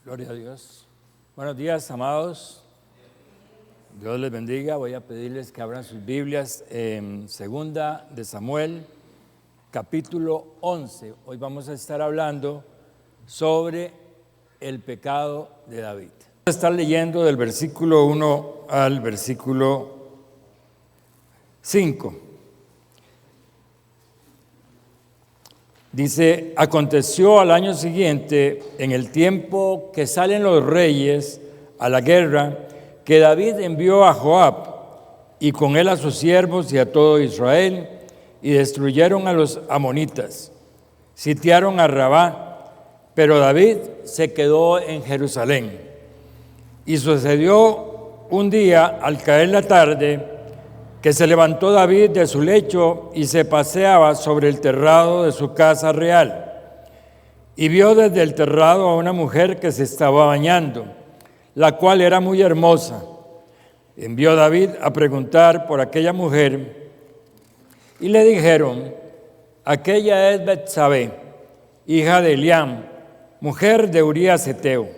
Gloria a Dios. Buenos días, amados. Dios les bendiga. Voy a pedirles que abran sus Biblias en Segunda de Samuel, capítulo 11. Hoy vamos a estar hablando sobre el pecado de David. Vamos a estar leyendo del versículo 1 al versículo 5. Dice: aconteció al año siguiente, en el tiempo que salen los reyes a la guerra, que David envió a Joab y con él a sus siervos y a todo Israel, y destruyeron a los amonitas. Sitiaron a Rabá, pero David se quedó en Jerusalén. Y sucedió un día, al caer la tarde, que se levantó David de su lecho y se paseaba sobre el terrado de su casa real. Y vio desde el terrado a una mujer que se estaba bañando, la cual era muy hermosa. Envió David a preguntar por aquella mujer, y le dijeron: aquella es Betsabé, hija de Eliam, mujer de Urías Heteo.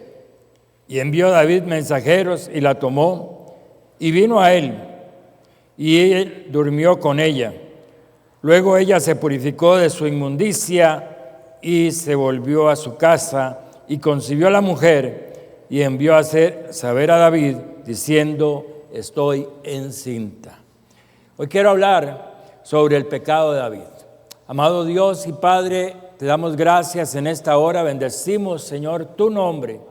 Y envió David mensajeros y la tomó, y vino a él, y él durmió con ella. Luego ella se purificó de su inmundicia y se volvió a su casa y concibió a la mujer y envió a hacer saber a David diciendo: estoy encinta. Hoy quiero hablar sobre el pecado de David. Amado Dios y Padre, te damos gracias en esta hora, bendecimos, Señor, tu nombre.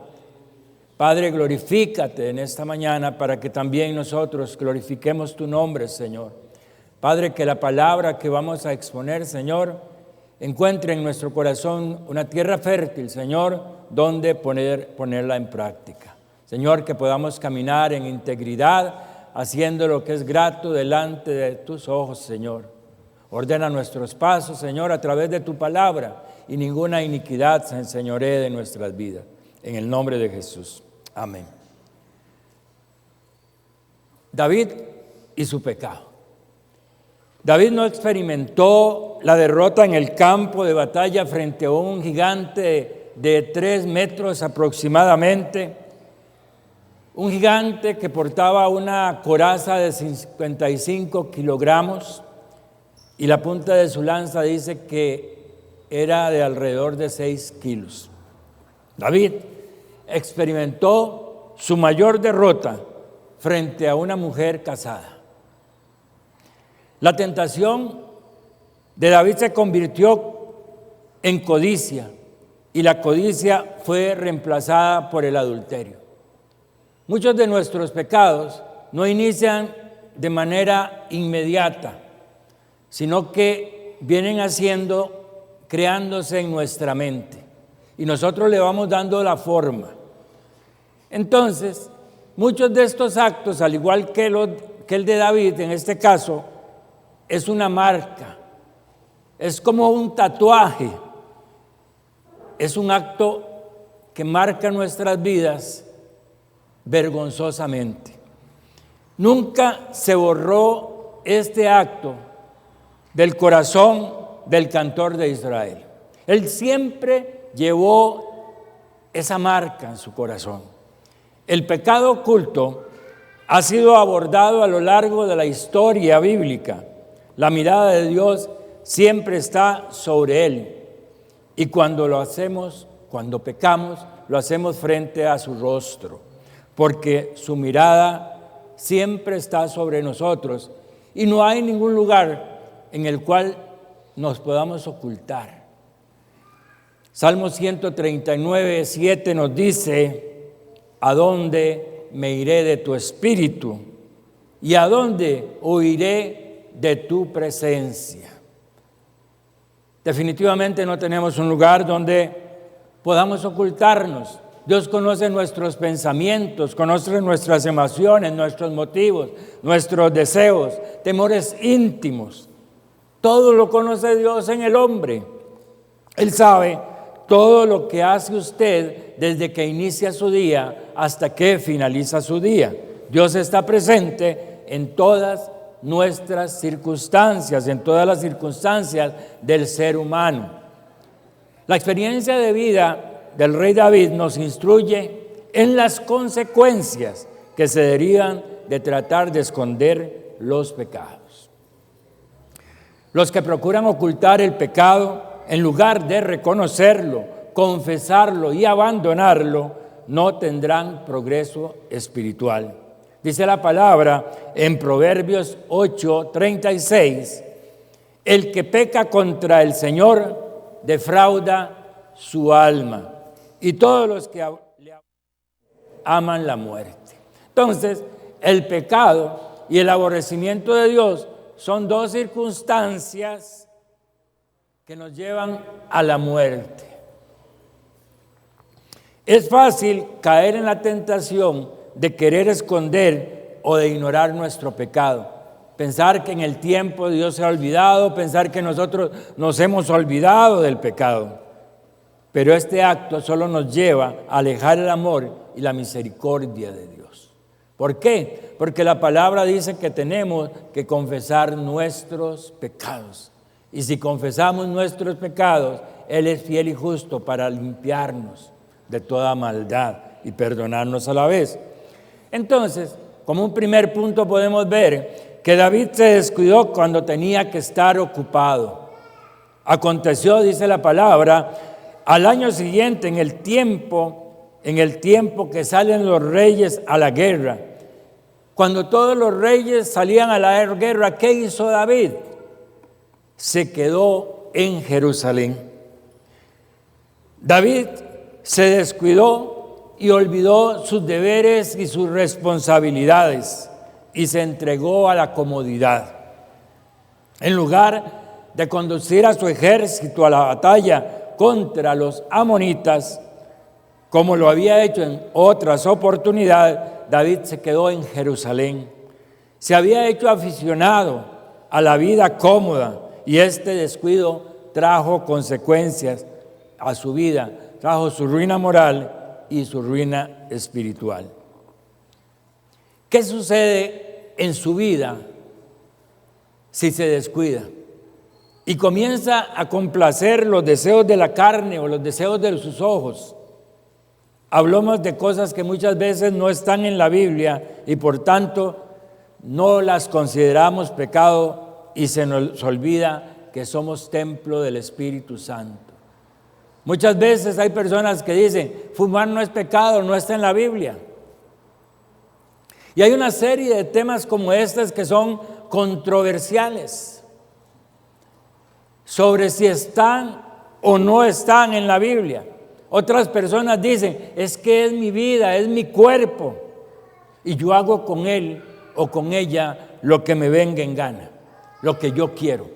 Padre, glorifícate en esta mañana para que también nosotros glorifiquemos tu nombre, Señor. Padre, que la palabra que vamos a exponer, Señor, encuentre en nuestro corazón una tierra fértil, Señor, donde ponerla en práctica. Señor, que podamos caminar en integridad, haciendo lo que es grato delante de tus ojos, Señor. Ordena nuestros pasos, Señor, a través de tu palabra, y ninguna iniquidad se enseñoree de nuestras vidas. En el nombre de Jesús. Amén. David y su pecado. David no experimentó la derrota en el campo de batalla frente a un gigante de 3 metros aproximadamente, un gigante que portaba una coraza de 55 kilogramos y la punta de su lanza dice que era de alrededor de 6 kilos. David experimentó su mayor derrota frente a una mujer casada. La tentación de David se convirtió en codicia y la codicia fue reemplazada por el adulterio. Muchos de nuestros pecados no inician de manera inmediata, sino que vienen creándose en nuestra mente y nosotros le vamos dando la forma. Entonces, muchos de estos actos, al igual que el de David, en este caso, es una marca, es como un tatuaje, es un acto que marca nuestras vidas vergonzosamente. Nunca se borró este acto del corazón del cantor de Israel. Él siempre llevó esa marca en su corazón. El pecado oculto ha sido abordado a lo largo de la historia bíblica. La mirada de Dios siempre está sobre él. Y cuando pecamos, lo hacemos frente a su rostro, porque su mirada siempre está sobre nosotros y no hay ningún lugar en el cual nos podamos ocultar. Salmo 139, 7 nos dice: ¿a dónde me iré de tu espíritu? ¿Y a dónde huiré de tu presencia? Definitivamente no tenemos un lugar donde podamos ocultarnos. Dios conoce nuestros pensamientos, conoce nuestras emociones, nuestros motivos, nuestros deseos, temores íntimos. Todo lo conoce Dios en el hombre. Él sabe todo lo que hace usted desde que inicia su día hasta que finaliza su día. Dios está presente en todas nuestras circunstancias, en todas las circunstancias del ser humano. La experiencia de vida del rey David nos instruye en las consecuencias que se derivan de tratar de esconder los pecados. Los que procuran ocultar el pecado, en lugar de reconocerlo, confesarlo y abandonarlo, no tendrán progreso espiritual. Dice la palabra en Proverbios 8:36, el que peca contra el Señor defrauda su alma, y todos los que aman la muerte. Entonces, el pecado y el aborrecimiento de Dios son dos circunstancias que nos llevan a la muerte. Es fácil caer en la tentación de querer esconder o de ignorar nuestro pecado. Pensar que en el tiempo Dios se ha olvidado, pensar que nosotros nos hemos olvidado del pecado. Pero este acto solo nos lleva a alejar el amor y la misericordia de Dios. ¿Por qué? Porque la palabra dice que tenemos que confesar nuestros pecados. Y si confesamos nuestros pecados, Él es fiel y justo para limpiarnos de toda maldad y perdonarnos a la vez. Entonces, como un primer punto podemos ver que David se descuidó cuando tenía que estar ocupado. Aconteció, dice la palabra, al año siguiente, en el tiempo que salen los reyes a la guerra. Cuando todos los reyes salían a la guerra, ¿qué hizo David? Se quedó en Jerusalén. David se descuidó y olvidó sus deberes y sus responsabilidades y se entregó a la comodidad. En lugar de conducir a su ejército a la batalla contra los amonitas, como lo había hecho en otras oportunidades, David se quedó en Jerusalén. Se había hecho aficionado a la vida cómoda y este descuido trajo consecuencias a su vida, trajo su ruina moral y su ruina espiritual. ¿Qué sucede en su vida si se descuida y comienza a complacer los deseos de la carne o los deseos de sus ojos? Hablamos de cosas que muchas veces no están en la Biblia y por tanto no las consideramos pecado y se nos olvida que somos templo del Espíritu Santo. Muchas veces hay personas que dicen, fumar no es pecado, no está en la Biblia. Y hay una serie de temas como estos que son controversiales sobre si están o no están en la Biblia. Otras personas dicen, es que es mi vida, es mi cuerpo, y yo hago con él o con ella lo que me venga en gana, lo que yo quiero.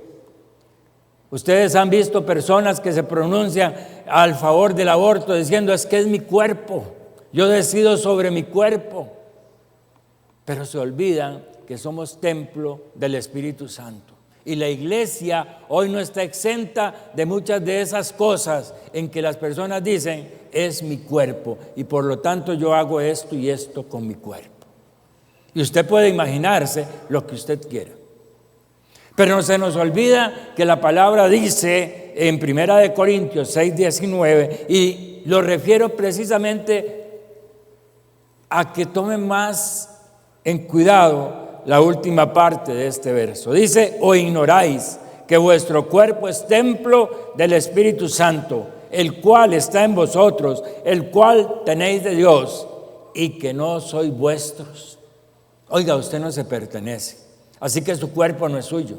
Ustedes han visto personas que se pronuncian al favor del aborto diciendo, es que es mi cuerpo, yo decido sobre mi cuerpo, pero se olvidan que somos templo del Espíritu Santo. Y la iglesia hoy no está exenta de muchas de esas cosas en que las personas dicen, es mi cuerpo y por lo tanto yo hago esto y esto con mi cuerpo. Y usted puede imaginarse lo que usted quiera. Pero no se nos olvida que la palabra dice en 1 Corintios 6:19, y lo refiero precisamente a que tomen más en cuidado la última parte de este verso. Dice, o ignoráis que vuestro cuerpo es templo del Espíritu Santo, el cual está en vosotros, el cual tenéis de Dios, y que no sois vuestros. Oiga, usted no se pertenece, así que su cuerpo no es suyo,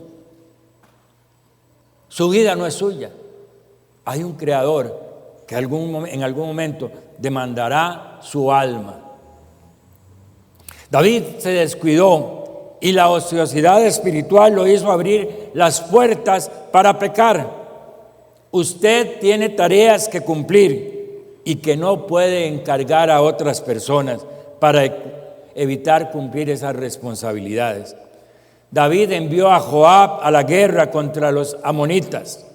su vida no es suya. Hay un creador que en algún momento demandará su alma. David se descuidó y la ociosidad espiritual lo hizo abrir las puertas para pecar. Usted tiene tareas que cumplir y que no puede encargar a otras personas para evitar cumplir esas responsabilidades. David envió a Joab a la guerra contra los amonitas.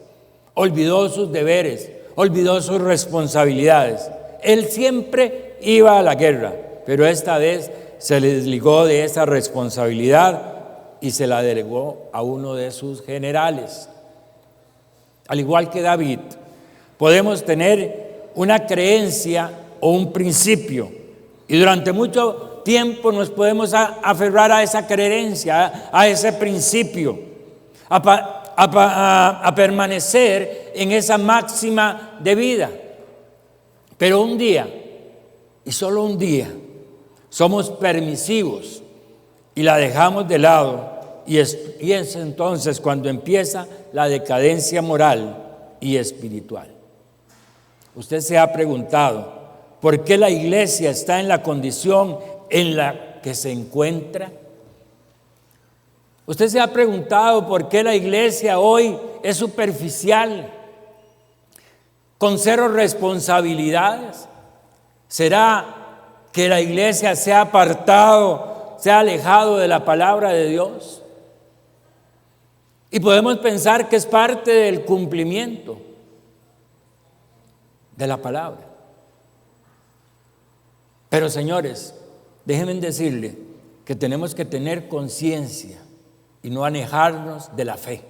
Olvidó sus deberes, olvidó sus responsabilidades. Él siempre iba a la guerra, pero esta vez se le desligó de esa responsabilidad y se la delegó a uno de sus generales. Al igual que David, podemos tener una creencia o un principio. Y durante mucho tiempo nos podemos aferrar a esa creencia, a ese principio, a permanecer en esa máxima de vida. Pero un día, y solo un día, somos permisivos y la dejamos de lado. Y es entonces cuando empieza la decadencia moral y espiritual. Usted se ha preguntado, ¿por qué la iglesia está en la condición en la que se encuentra? Usted se ha preguntado por qué la iglesia hoy es superficial, con cero responsabilidades. ¿Será que la iglesia se ha apartado, se ha alejado de la palabra de Dios? Y podemos pensar que es parte del cumplimiento de la palabra. Pero señores, déjenme decirle que tenemos que tener conciencia y no alejarnos de la fe.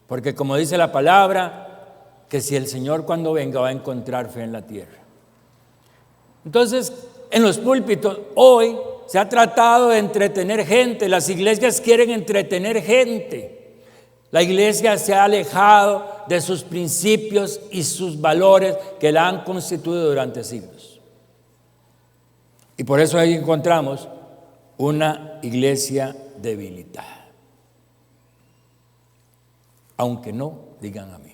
Porque como dice la palabra, que si el Señor cuando venga va a encontrar fe en la tierra. Entonces, en los púlpitos hoy se ha tratado de entretener gente. Las iglesias quieren entretener gente. La iglesia se ha alejado de sus principios y sus valores que la han constituido durante siglos. Y por eso ahí encontramos una iglesia debilitada. Aunque no digan a mí.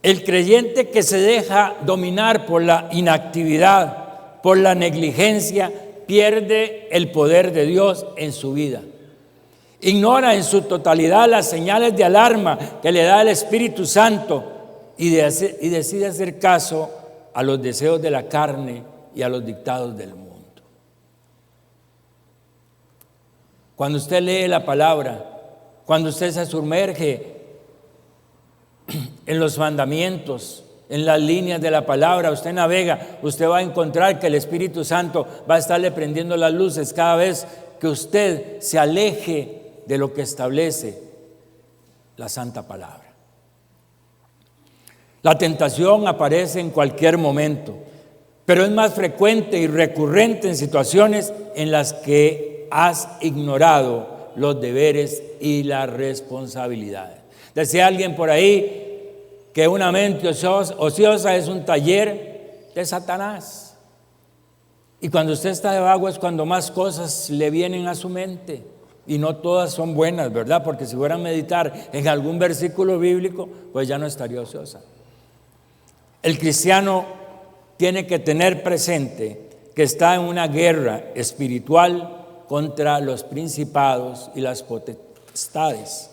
El creyente que se deja dominar por la inactividad, por la negligencia, pierde el poder de Dios en su vida. Ignora en su totalidad las señales de alarma que le da el Espíritu Santo y decide hacer caso a los deseos de la carne y a los dictados del mundo. Cuando usted lee la palabra, cuando usted se sumerge en los mandamientos, en las líneas de la palabra, usted navega, usted va a encontrar que el Espíritu Santo va a estarle prendiendo las luces cada vez que usted se aleje de lo que establece la santa palabra. La tentación aparece en cualquier momento, pero es más frecuente y recurrente en situaciones en las que has ignorado los deberes y las responsabilidades. Decía alguien por ahí que una mente ociosa es un taller de Satanás. Y cuando usted está de vago es cuando más cosas le vienen a su mente. Y no todas son buenas, ¿verdad? Porque si fuera a meditar en algún versículo bíblico, pues ya no estaría ociosa. El cristiano tiene que tener presente que está en una guerra espiritual contra los principados y las potestades.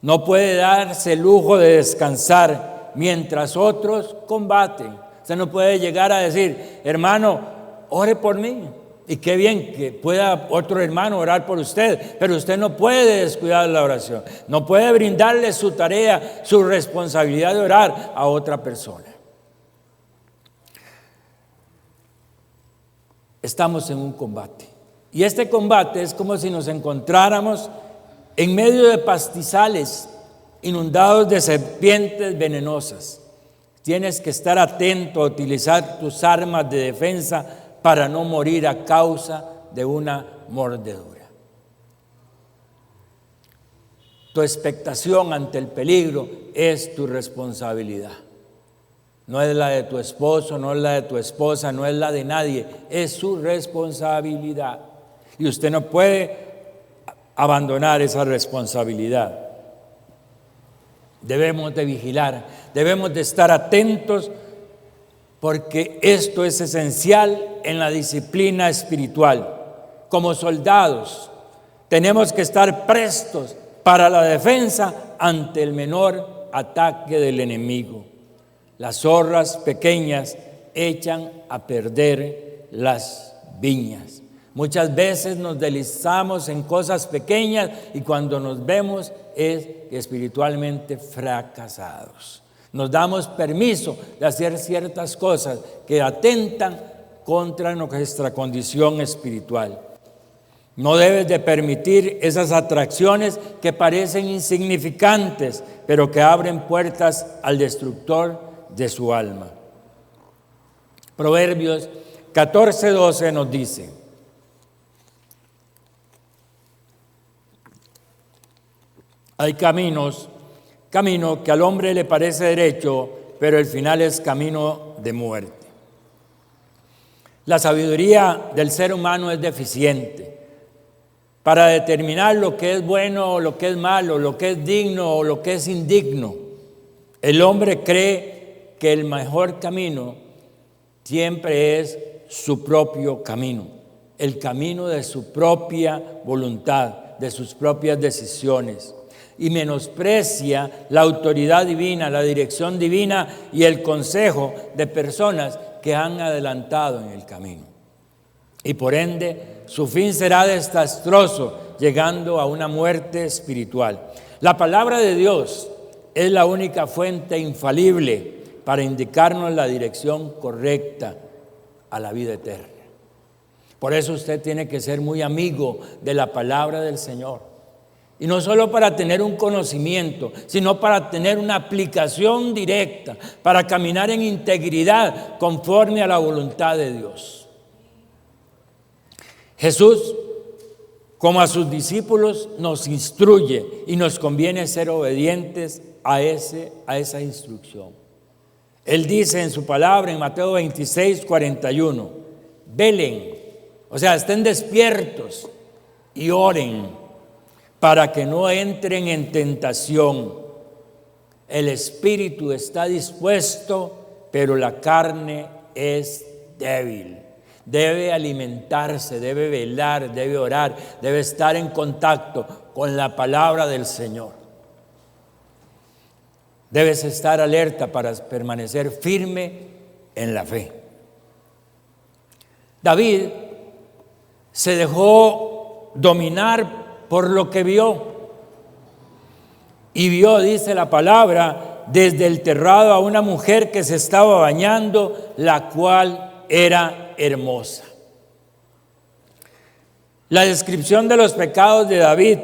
No puede darse el lujo de descansar mientras otros combaten. Usted no puede llegar a decir, hermano, ore por mí. Y qué bien que pueda otro hermano orar por usted, pero usted no puede descuidar la oración. No puede brindarle su tarea, su responsabilidad de orar a otra persona. Estamos en un combate. Y este combate es como si nos encontráramos en medio de pastizales inundados de serpientes venenosas. Tienes que estar atento a utilizar tus armas de defensa para no morir a causa de una mordedura. Tu expectación ante el peligro es tu responsabilidad. No es la de tu esposo, no es la de tu esposa, no es la de nadie, es su responsabilidad. Y usted no puede abandonar esa responsabilidad. Debemos de vigilar, debemos de estar atentos, porque esto es esencial en la disciplina espiritual. Como soldados, tenemos que estar prestos para la defensa ante el menor ataque del enemigo. Las zorras pequeñas echan a perder las viñas. Muchas veces nos deslizamos en cosas pequeñas y cuando nos vemos es espiritualmente fracasados. Nos damos permiso de hacer ciertas cosas que atentan contra nuestra condición espiritual. No debes de permitir esas atracciones que parecen insignificantes, pero que abren puertas al destructor de su alma. Proverbios 14:12 nos dice: hay camino que al hombre le parece derecho, pero el final es camino de muerte. La sabiduría del ser humano es deficiente para determinar lo que es bueno o lo que es malo, lo que es digno o lo que es indigno. El hombre cree que el mejor camino siempre es su propio camino, el camino de su propia voluntad, de sus propias decisiones, y menosprecia la autoridad divina, la dirección divina y el consejo de personas que han adelantado en el camino. Y por ende, su fin será desastroso, llegando a una muerte espiritual. La palabra de Dios es la única fuente infalible para indicarnos la dirección correcta a la vida eterna. Por eso usted tiene que ser muy amigo de la palabra del Señor. Y no solo para tener un conocimiento, sino para tener una aplicación directa, para caminar en integridad conforme a la voluntad de Dios. Jesús, como a sus discípulos, nos instruye y nos conviene ser obedientes a esa instrucción. Él dice en su palabra en Mateo 26:41, velen, o sea, estén despiertos y oren para que no entren en tentación. El espíritu está dispuesto, pero la carne es débil. Debe alimentarse, debe velar, debe orar, debe estar en contacto con la palabra del Señor. Debes estar alerta para permanecer firme en la fe. David se dejó dominar por lo que vio. Y vio, dice la palabra, desde el terrado a una mujer que se estaba bañando, la cual era hermosa. La descripción de los pecados de David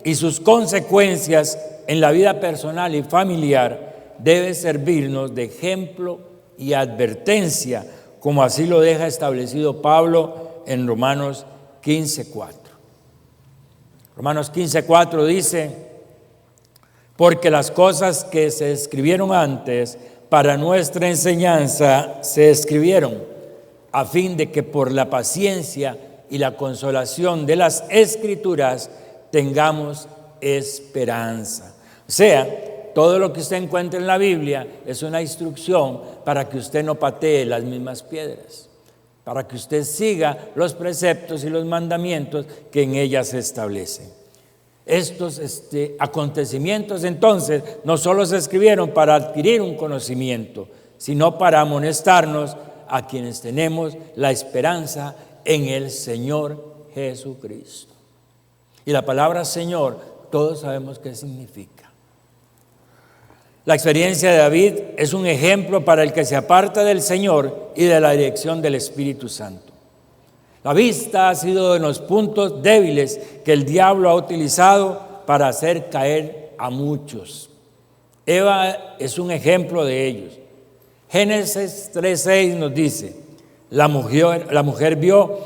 y sus consecuencias en la vida personal y familiar debe servirnos de ejemplo y advertencia, como así lo deja establecido Pablo en Romanos 15:4. Romanos 15:4 dice: porque las cosas que se escribieron antes para nuestra enseñanza se escribieron, a fin de que por la paciencia y la consolación de las Escrituras tengamos esperanza. O sea, todo lo que usted encuentra en la Biblia es una instrucción para que usted no patee las mismas piedras, para que usted siga los preceptos y los mandamientos que en ellas se establecen. Estos acontecimientos entonces no solo se escribieron para adquirir un conocimiento, sino para amonestarnos a quienes tenemos la esperanza en el Señor Jesucristo. Y la palabra Señor, todos sabemos qué significa. La experiencia de David es un ejemplo para el que se aparta del Señor y de la dirección del Espíritu Santo. La vista ha sido de los puntos débiles que el diablo ha utilizado para hacer caer a muchos. Eva es un ejemplo de ellos. Génesis 3:6 nos dice: la mujer vio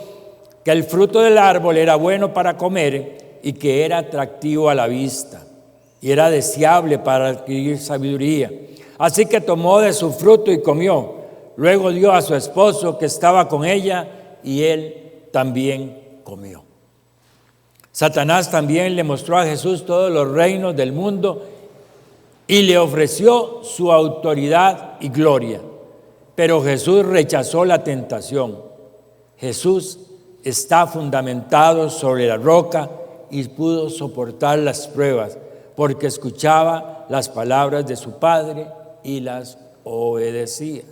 que el fruto del árbol era bueno para comer y que era atractivo a la vista y era deseable para adquirir sabiduría. Así que tomó de su fruto y comió. Luego dio a su esposo que estaba con ella y él también comió. Satanás también le mostró a Jesús todos los reinos del mundo y le ofreció su autoridad y gloria. Pero Jesús rechazó la tentación. Jesús está fundamentado sobre la roca y pudo soportar las pruebas porque escuchaba las palabras de su Padre y las obedecía.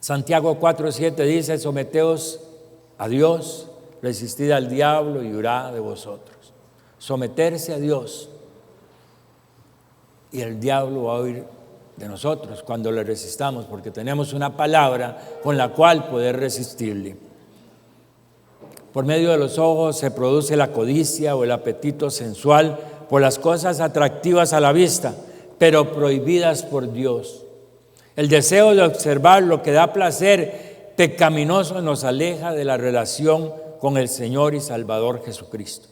Santiago 4:7 dice: someteos a Dios, resistid al diablo y huirá de vosotros. Someterse a Dios, y el diablo va a huir de nosotros cuando le resistamos, porque tenemos una palabra con la cual poder resistirle. Por medio de los ojos se produce la codicia o el apetito sensual por las cosas atractivas a la vista, pero prohibidas por Dios. El deseo de observar lo que da placer pecaminoso nos aleja de la relación con el Señor y Salvador Jesucristo.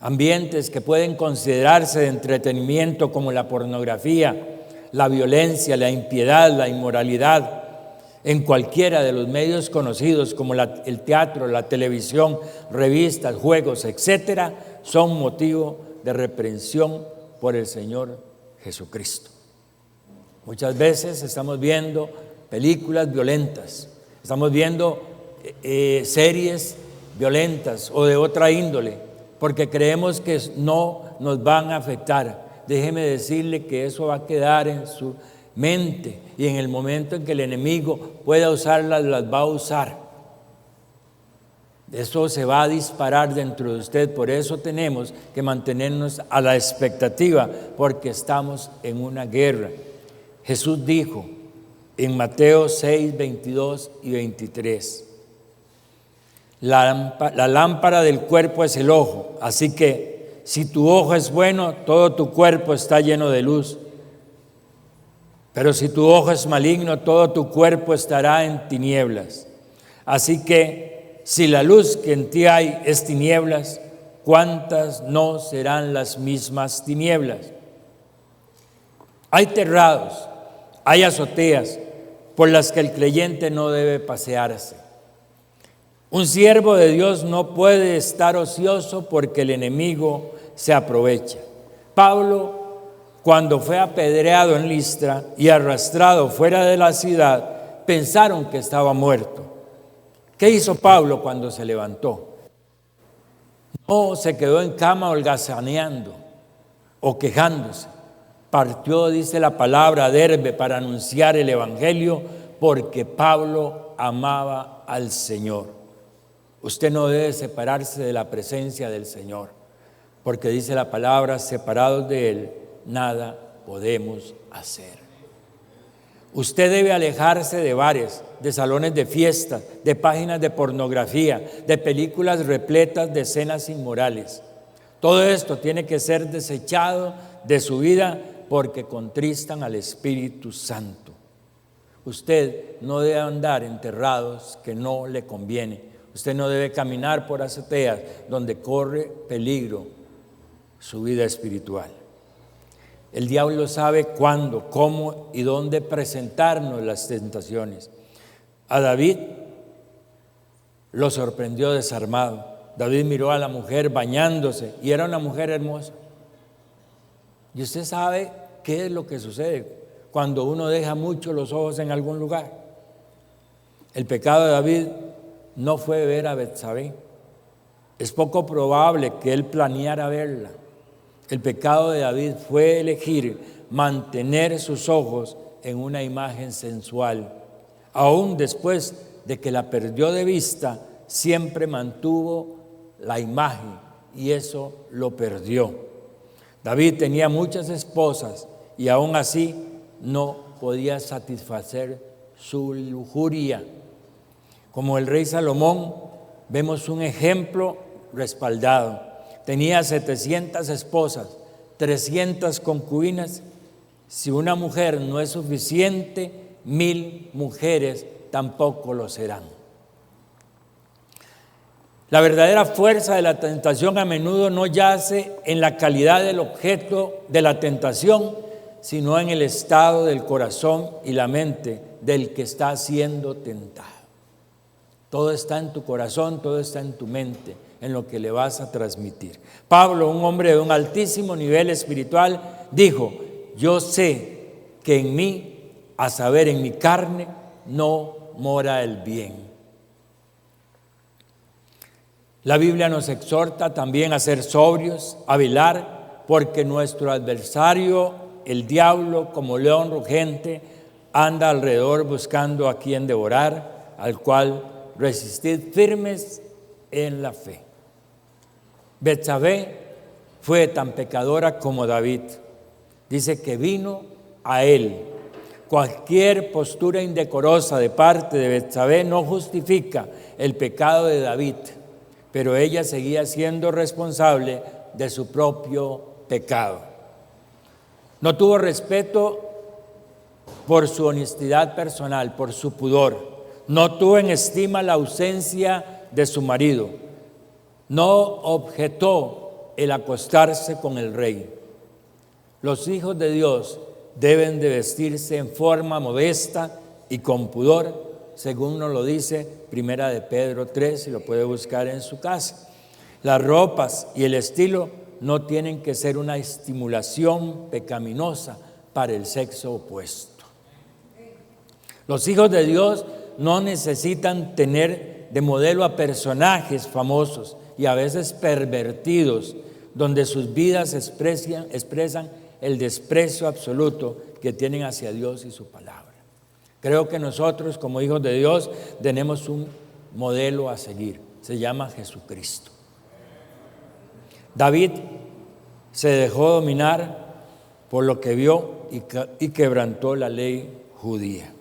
Ambientes que pueden considerarse de entretenimiento como la pornografía, la violencia, la impiedad, la inmoralidad, en cualquiera de los medios conocidos como el teatro, la televisión, revistas, juegos, etcétera, son motivo de reprensión por el Señor Jesucristo. Muchas veces estamos viendo películas violentas, estamos viendo series violentas o de otra índole, porque creemos que no nos van a afectar. Déjeme decirle que eso va a quedar en su mente y en el momento en que el enemigo pueda usarlas, las va a usar. Eso se va a disparar dentro de usted. Por eso tenemos que mantenernos a la expectativa, porque estamos en una guerra. Jesús dijo en Mateo 6, 22 y 23, la lámpara del cuerpo es el ojo, así que si tu ojo es bueno, todo tu cuerpo está lleno de luz. Pero si tu ojo es maligno, todo tu cuerpo estará en tinieblas. Así que si la luz que en ti hay es tinieblas, ¿cuántas no serán las mismas tinieblas? Hay terrados, hay azoteas por las que el creyente no debe pasearse. Un siervo de Dios no puede estar ocioso porque el enemigo se aprovecha. Pablo, cuando fue apedreado en Listra y arrastrado fuera de la ciudad, pensaron que estaba muerto. ¿Qué hizo Pablo cuando se levantó? No se quedó en cama holgazaneando o quejándose. Partió, dice la palabra, a Derbe para anunciar el evangelio, porque Pablo amaba al Señor. Usted no debe separarse de la presencia del Señor, porque dice la palabra, separados de Él, nada podemos hacer. Usted debe alejarse de bares, de salones de fiestas, de páginas de pornografía, de películas repletas de escenas inmorales. Todo esto tiene que ser desechado de su vida porque contristan al Espíritu Santo. Usted no debe andar en terrados que no le conviene. Usted no debe caminar por azoteas donde corre peligro su vida espiritual. El diablo sabe cuándo, cómo y dónde presentarnos las tentaciones. A David lo sorprendió desarmado. David miró a la mujer bañándose y era una mujer hermosa. Y usted sabe qué es lo que sucede cuando uno deja mucho los ojos en algún lugar. El pecado de David no fue ver a Betsabé. Es poco probable que él planeara verla. El pecado de David fue elegir mantener sus ojos en una imagen sensual. Aún después de que la perdió de vista, siempre mantuvo la imagen y eso lo perdió. David tenía muchas esposas y aún así no podía satisfacer su lujuria. Como el rey Salomón, vemos un ejemplo respaldado. Tenía 700 esposas, 300 concubinas. Si una mujer no es suficiente, 1000 mujeres tampoco lo serán. La verdadera fuerza de la tentación a menudo no yace en la calidad del objeto de la tentación, sino en el estado del corazón y la mente del que está siendo tentado. Todo está en tu corazón, todo está en tu mente, en lo que le vas a transmitir. Pablo, un hombre de un altísimo nivel espiritual, dijo: yo sé que en mí, a saber, en mi carne, no mora el bien. La Biblia nos exhorta también a ser sobrios, a velar, porque nuestro adversario, el diablo, como león rugente, anda alrededor buscando a quien devorar, al cual resistid firmes en la fe. Betsabé fue tan pecadora como David. Dice que vino a él. Cualquier postura indecorosa de parte de Betsabé no justifica el pecado de David, pero ella seguía siendo responsable de su propio pecado. No tuvo respeto por su honestidad personal, por su pudor. No tuvo en estima la ausencia de su marido. No objetó el acostarse con el rey. Los hijos de Dios deben de vestirse en forma modesta y con pudor, según nos lo dice Primera de Pedro 3, si lo puede buscar en su casa. Las ropas y el estilo no tienen que ser una estimulación pecaminosa para el sexo opuesto. Los hijos de Dios no necesitan tener de modelo a personajes famosos y a veces pervertidos, donde sus vidas expresan el desprecio absoluto que tienen hacia Dios y su palabra. Creo que nosotros como hijos de Dios tenemos un modelo a seguir, se llama Jesucristo. David se dejó dominar por lo que vio y quebrantó la ley judía.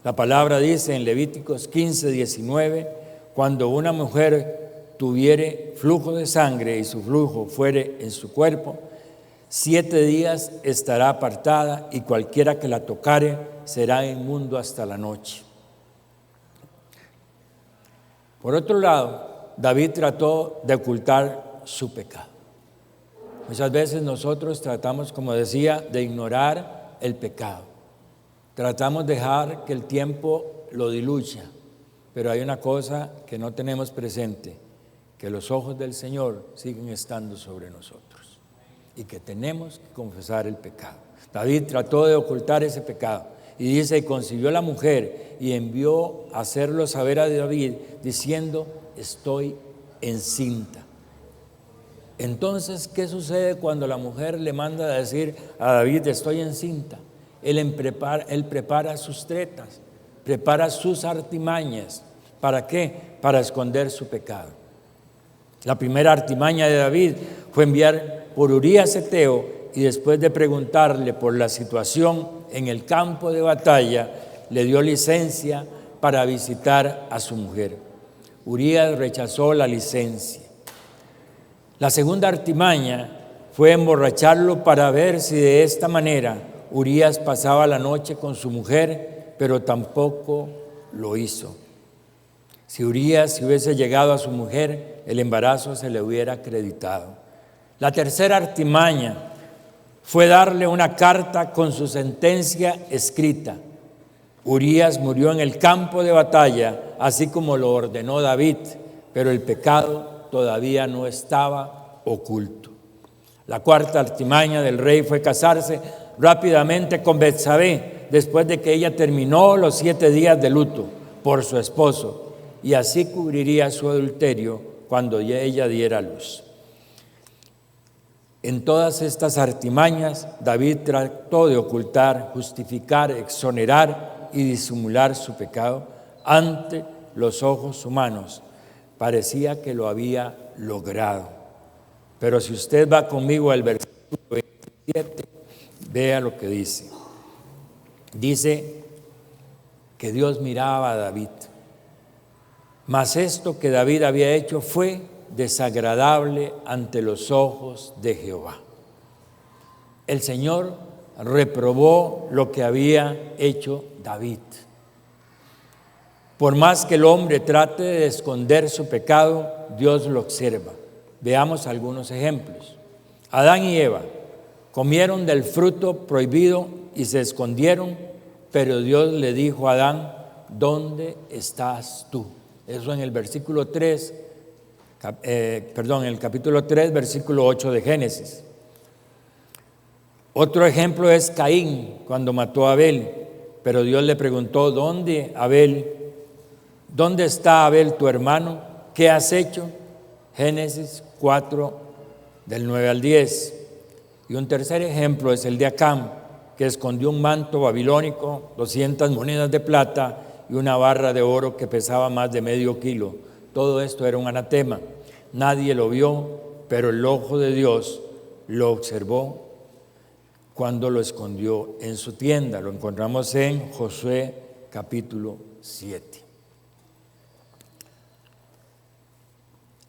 La palabra dice en Levíticos 15:19, cuando una mujer tuviere flujo de sangre y su flujo fuere en su cuerpo, 7 días estará apartada y cualquiera que la tocare será inmundo hasta la noche. Por otro lado, David trató de ocultar su pecado. Muchas veces nosotros tratamos, como decía, de ignorar el pecado. Tratamos de dejar que el tiempo lo diluya, pero hay una cosa que no tenemos presente, que los ojos del Señor siguen estando sobre nosotros y que tenemos que confesar el pecado. David trató de ocultar ese pecado y dice, y consiguió la mujer y envió a hacerlo saber a David diciendo, estoy encinta. Entonces, ¿qué sucede cuando la mujer le manda a decir a David, estoy encinta? Él prepara sus tretas, prepara sus artimañas. ¿Para qué? Para esconder su pecado. La primera artimaña de David fue enviar por Urías Eteo y después de preguntarle por la situación en el campo de batalla, le dio licencia para visitar a su mujer. Urías rechazó la licencia. La segunda artimaña fue emborracharlo para ver si de esta manera Urías pasaba la noche con su mujer, pero tampoco lo hizo. Si Urías hubiese llegado a su mujer, el embarazo se le hubiera acreditado. La tercera artimaña fue darle una carta con su sentencia escrita. Urías murió en el campo de batalla, así como lo ordenó David, pero el pecado todavía no estaba oculto. La cuarta artimaña del rey fue casarse rápidamente con Betsabé, después de que ella terminó los 7 días de luto por su esposo, y así cubriría su adulterio cuando ella diera luz. En todas estas artimañas, David trató de ocultar, justificar, exonerar y disimular su pecado ante los ojos humanos. Parecía que lo había logrado. Pero si usted va conmigo al versículo 27, vea lo que dice. Dice que Dios miraba a David. Mas esto que David había hecho fue desagradable ante los ojos de Jehová. El Señor reprobó lo que había hecho David. Por más que el hombre trate de esconder su pecado, Dios lo observa. Veamos algunos ejemplos. Adán y Eva comieron del fruto prohibido y se escondieron, pero Dios le dijo a Adán, ¿dónde estás tú? Eso en el versículo 3, en el capítulo 3, versículo 8 de Génesis. Otro ejemplo es Caín, cuando mató a Abel, pero Dios le preguntó, ¿dónde está Abel tu hermano? ¿Qué has hecho? Génesis 4, del 9 al 10. Y un tercer ejemplo es el de Acán, que escondió un manto babilónico, 200 monedas de plata y una barra de oro que pesaba más de medio kilo. Todo esto era un anatema. Nadie lo vio, pero el ojo de Dios lo observó cuando lo escondió en su tienda. Lo encontramos en Josué capítulo 7.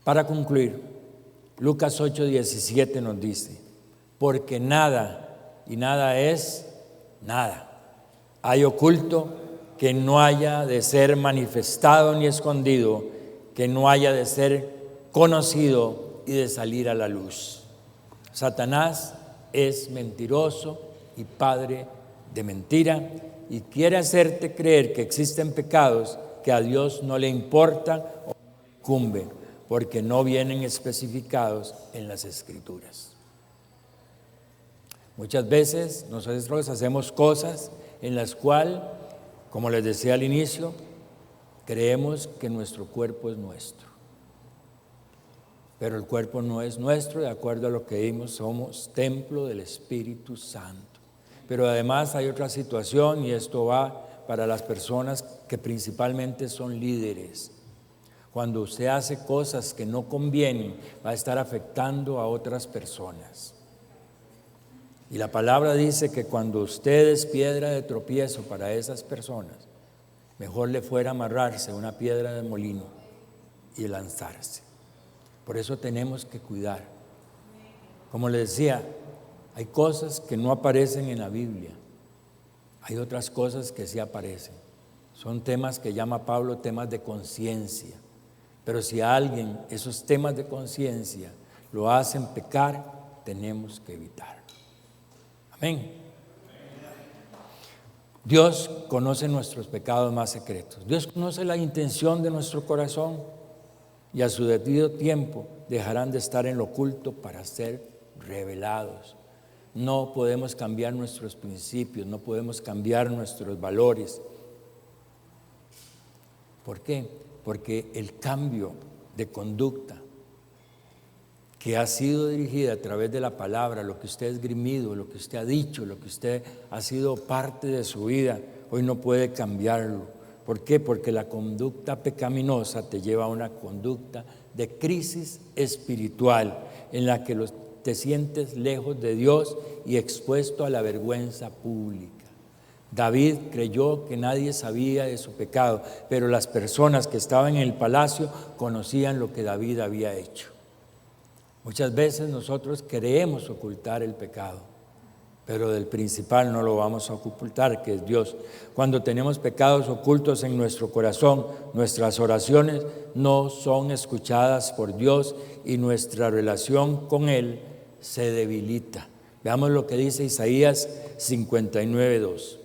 Para concluir, Lucas 8:17 nos dice: porque nada, y nada es nada, hay oculto que no haya de ser manifestado ni escondido, que no haya de ser conocido y de salir a la luz. Satanás es mentiroso y padre de mentira, y quiere hacerte creer que existen pecados que a Dios no le importan o le incumben, porque no vienen especificados en las Escrituras. Muchas veces nosotros hacemos cosas en las cuales, como les decía al inicio, creemos que nuestro cuerpo es nuestro. Pero el cuerpo no es nuestro, de acuerdo a lo que vimos, somos templo del Espíritu Santo. Pero además hay otra situación, y esto va para las personas que principalmente son líderes. Cuando usted hace cosas que no convienen, va a estar afectando a otras personas. Y la palabra dice que cuando usted es piedra de tropiezo para esas personas, mejor le fuera amarrarse una piedra de molino y lanzarse. Por eso tenemos que cuidar. Como les decía, hay cosas que no aparecen en la Biblia. Hay otras cosas que sí aparecen. Son temas que llama Pablo temas de conciencia. Pero si a alguien esos temas de conciencia lo hacen pecar, tenemos que evitarlo. Amén. Dios conoce nuestros pecados más secretos. Dios conoce la intención de nuestro corazón, y a su debido tiempo dejarán de estar en lo oculto para ser revelados. No podemos cambiar nuestros principios, no podemos cambiar nuestros valores. ¿Por qué? Porque el cambio de conducta que ha sido dirigida a través de la palabra, lo que usted ha esgrimido, lo que usted ha dicho, lo que usted ha sido parte de su vida, hoy no puede cambiarlo. ¿Por qué? Porque la conducta pecaminosa te lleva a una conducta de crisis espiritual en la que te sientes lejos de Dios y expuesto a la vergüenza pública. David creyó que nadie sabía de su pecado, pero las personas que estaban en el palacio conocían lo que David había hecho. Muchas veces nosotros queremos ocultar el pecado, pero del principal no lo vamos a ocultar, que es Dios. Cuando tenemos pecados ocultos en nuestro corazón, nuestras oraciones no son escuchadas por Dios y nuestra relación con Él se debilita. Veamos lo que dice Isaías 59:2.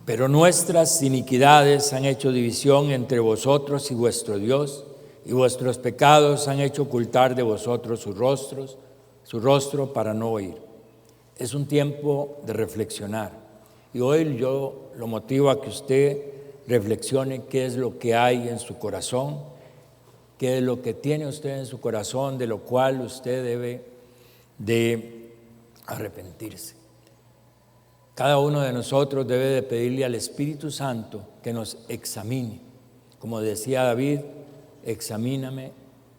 Pero nuestras iniquidades han hecho división entre vosotros y vuestro Dios, y vuestros pecados han hecho ocultar de vosotros su rostro para no oír. Es un tiempo de reflexionar, y hoy yo lo motivo a que usted reflexione qué es lo que hay en su corazón, qué es lo que tiene usted en su corazón, de lo cual usted debe de arrepentirse. Cada uno de nosotros debe de pedirle al Espíritu Santo que nos examine. Como decía David, examíname,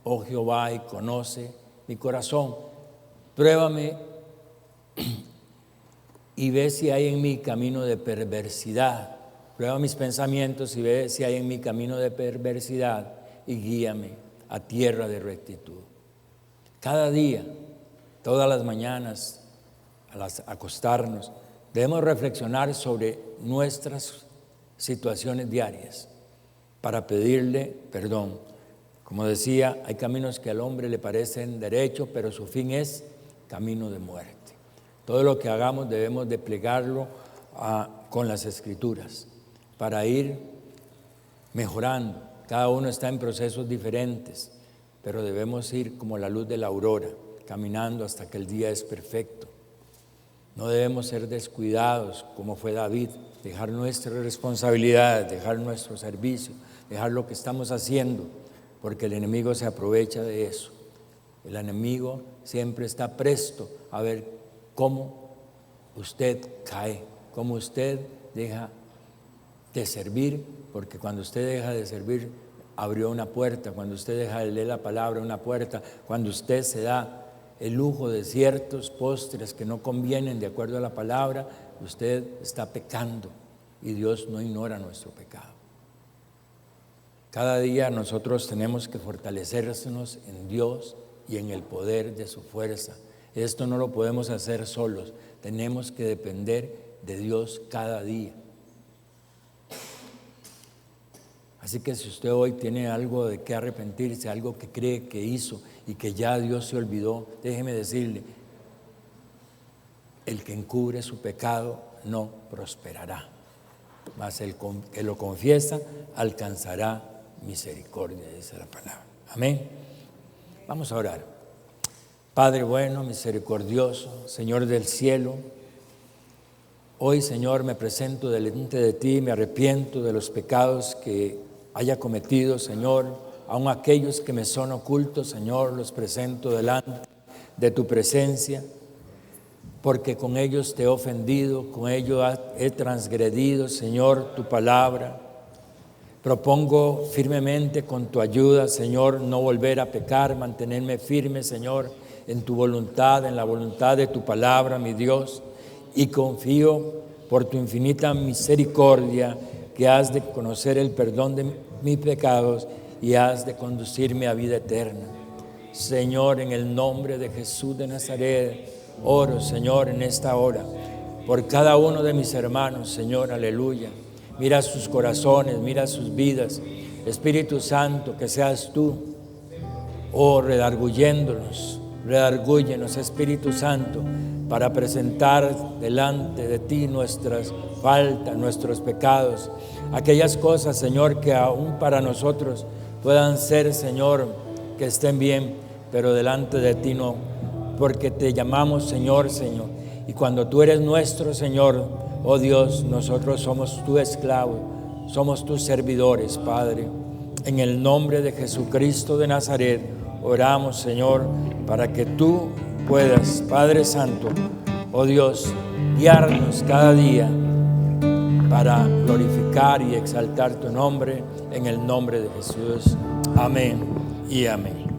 oh Jehová, y conoce mi corazón. Pruébame y ve si hay en mí camino de perversidad. Prueba mis pensamientos y ve si hay en mí camino de perversidad y guíame a tierra de rectitud. Cada día, todas las mañanas, al acostarnos, debemos reflexionar sobre nuestras situaciones diarias para pedirle perdón. Como decía, hay caminos que al hombre le parecen derechos, pero su fin es camino de muerte. Todo lo que hagamos debemos de plegarlo con las Escrituras para ir mejorando. Cada uno está en procesos diferentes, pero debemos ir como la luz de la aurora, caminando hasta que el día es perfecto. No debemos ser descuidados como fue David, dejar nuestras responsabilidades, dejar nuestro servicio, dejar lo que estamos haciendo, porque el enemigo se aprovecha de eso. El enemigo siempre está presto a ver cómo usted cae, cómo usted deja de servir, porque cuando usted deja de servir, abrió una puerta, cuando usted deja de leer la palabra, una puerta, cuando usted se da el lujo de ciertos postres que no convienen de acuerdo a la palabra, usted está pecando y Dios no ignora nuestro pecado. Cada día nosotros tenemos que fortalecernos en Dios y en el poder de su fuerza. Esto no lo podemos hacer solos, tenemos que depender de Dios cada día. Así que si usted hoy tiene algo de qué arrepentirse, algo que cree que hizo y que ya Dios se olvidó, déjeme decirle, el que encubre su pecado no prosperará, mas el que lo confiesa alcanzará misericordia, dice la palabra. Amén. Vamos a orar. Padre bueno, misericordioso, Señor del cielo, hoy, Señor, me presento delante de ti, me arrepiento de los pecados que haya cometido, Señor, aun aquellos que me son ocultos, Señor, los presento delante de tu presencia, porque con ellos te he ofendido, con ellos he transgredido, Señor, tu palabra. Propongo firmemente con tu ayuda, Señor, no volver a pecar, mantenerme firme, Señor, en tu voluntad, en la voluntad de tu palabra, mi Dios, y confío por tu infinita misericordia que has de conocer el perdón de mis pecados y has de conducirme a vida eterna. Señor, en el nombre de Jesús de Nazaret, oro, Señor, en esta hora, por cada uno de mis hermanos, Señor, aleluya. Mira sus corazones, mira sus vidas. Espíritu Santo, que seas tú, redarguyéndonos, redárguyenos, Espíritu Santo, para presentar delante de ti nuestras faltas, nuestros pecados, aquellas cosas, Señor, que aún para nosotros puedan ser, Señor, que estén bien, pero delante de ti no, porque te llamamos Señor, Señor, y cuando tú eres nuestro Señor, oh Dios, nosotros somos tu esclavo, somos tus servidores, Padre. En el nombre de Jesucristo de Nazaret, oramos, Señor, para que tú puedas, Padre Santo, oh Dios, guiarnos cada día para glorificar y exaltar tu nombre, en el nombre de Jesús. Amén y amén.